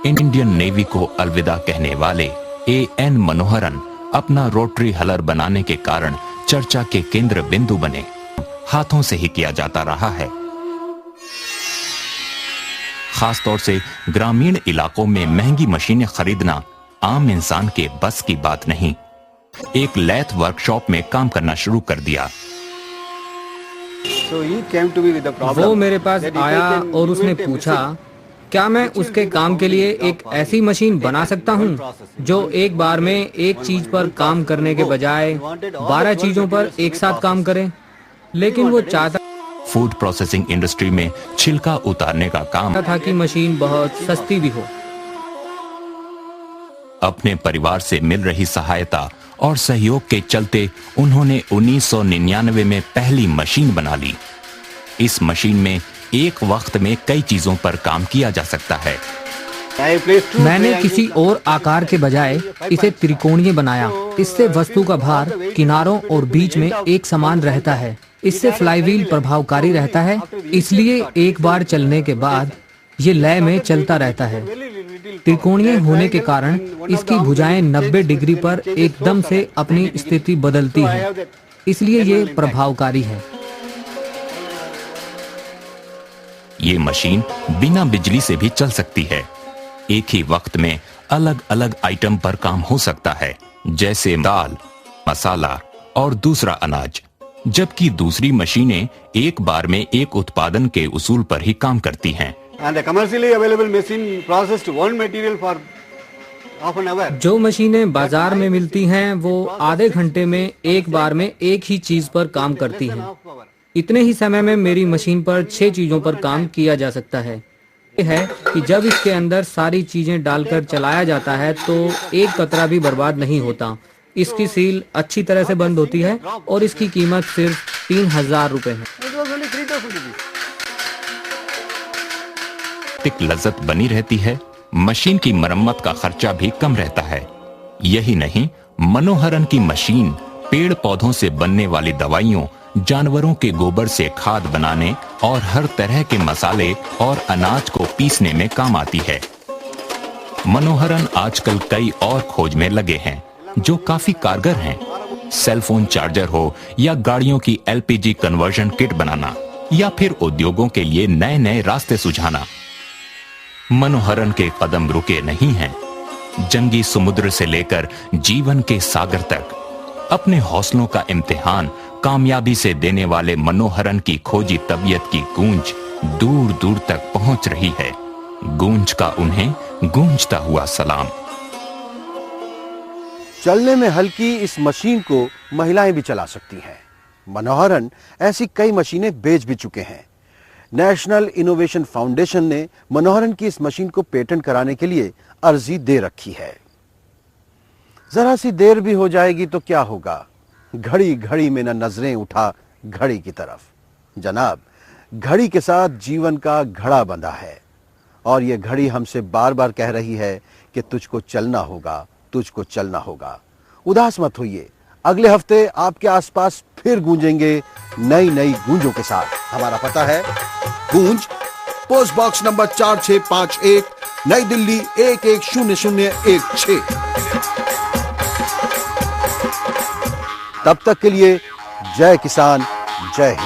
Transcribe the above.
Indian navy को अलविदा कहने वाले A.N. मनोहरन अपना रोटरी हलर बनाने के कारण चर्चा के केंद्र बिंदु बने। हाथों से ही किया जाता रहा है। खासतौर से ग्रामीण इलाकों में महंगी मशीनें खरीदना आम इंसान के बस की बात नहीं। एक लैथ वर्कशॉप में काम करना शुरू कर दिया। वो मेरे पास आया और उसने पूछा, क्या मैं उसके काम के लिए एक ऐसी मशीन बना सकता हूँ जो एक बार में एक चीज पर काम करने के बजाय 12 चीजों पर एक साथ काम करे। लेकिन वो चाहता फूड प्रोसेसिंग इंडस्ट्री में छिलका उतारने का काम था कि मशीन बहुत सस्ती भी हो। अपने परिवार से मिल रही सहायता और सहयोग के चलते उन्होंने 1999 में पहली मशीन बना ली। इस मशीन में एक वक्त में कई चीजों पर काम किया जा सकता है। मैंने किसी और आकार के बजाय इसे त्रिकोणीय बनाया। इससे वस्तु का भार किनारों और बीच में एक समान रहता है। इससे फ्लाईव्हील प्रभावकारी रहता है, इसलिए एक बार चलने के बाद ये लय में चलता रहता है। त्रिकोणीय होने के कारण इसकी भुजाएं 90 डिग्री पर एकदम से अपनी स्थिति बदलती है, इसलिए ये प्रभावकारी है। ये मशीन बिना बिजली से भी चल सकती है। एक ही वक्त में अलग अलग आइटम पर काम हो सकता है, जैसे दाल, मसाला और दूसरा अनाज, जबकि दूसरी मशीनें एक बार में एक उत्पादन के उसूल पर ही काम करती हैं। जो मशीनें बाजार में मिलती हैं वो आधे घंटे में एक बार में एक ही चीज पर काम करती हैं। इतने ही समय में मेरी मशीन पर 6 चीजों पर काम किया जा सकता है। यह है कि जब इसके अंदर सारी चीजें डालकर चलाया जाता है तो एक कतरा भी बर्बाद नहीं होता। इसकी सील अच्छी तरह से बंद होती है और इसकी कीमत सिर्फ 3000 रुपए है। लज्जत बनी रहती है। मशीन की मरम्मत का खर्चा भी कम रहता है। यही नहीं, मनोहरन की मशीन पेड़ पौधों से बनने वाली दवाइयों, जानवरों के गोबर से खाद बनाने और हर तरह के मसाले और अनाज को पीसने में काम आती है। मनोहरन आजकल कई और खोज में लगे हैं जो काफी कारगर हैं। सेलफोन चार्जर हो या गाड़ियों की LPG कन्वर्जन किट बनाना या फिर उद्योगों के लिए नए नए रास्ते सुझाना। मनोहरन के कदम रुके नहीं हैं। जंगी समुद्र से लेकर जीवन के सागर तक अपने हौसलों का इम्तिहान कामयाबी से देने वाले मनोहरन की खोजी तबीयत की गूंज दूर दूर तक पहुंच रही है। गूंज का उन्हें गूंजता हुआ सलाम। चलने में हल्की इस मशीन को महिलाएं भी चला सकती हैं। मनोहरन ऐसी कई मशीनें बेच भी चुके हैं। नेशनल इनोवेशन फाउंडेशन ने मनोहरन की इस मशीन को पेटेंट कराने के लिए अर्जी दे रखी है। जरा सी देर भी हो जाएगी तो क्या होगा, घड़ी घड़ी में न नजरें उठा घड़ी की तरफ। जनाब, घड़ी के साथ जीवन का घड़ा बंधा है और यह घड़ी हमसे बार बार कह रही है कि तुझको चलना होगा, तुझको चलना होगा। उदास मत होइए, अगले हफ्ते आपके आसपास फिर गूंजेंगे नई नई गूंजों के साथ। हमारा पता है गूंज, पोस्ट बॉक्स नंबर 4651, नई दिल्ली 110016। तब तक के लिए जय किसान, जय हिंद।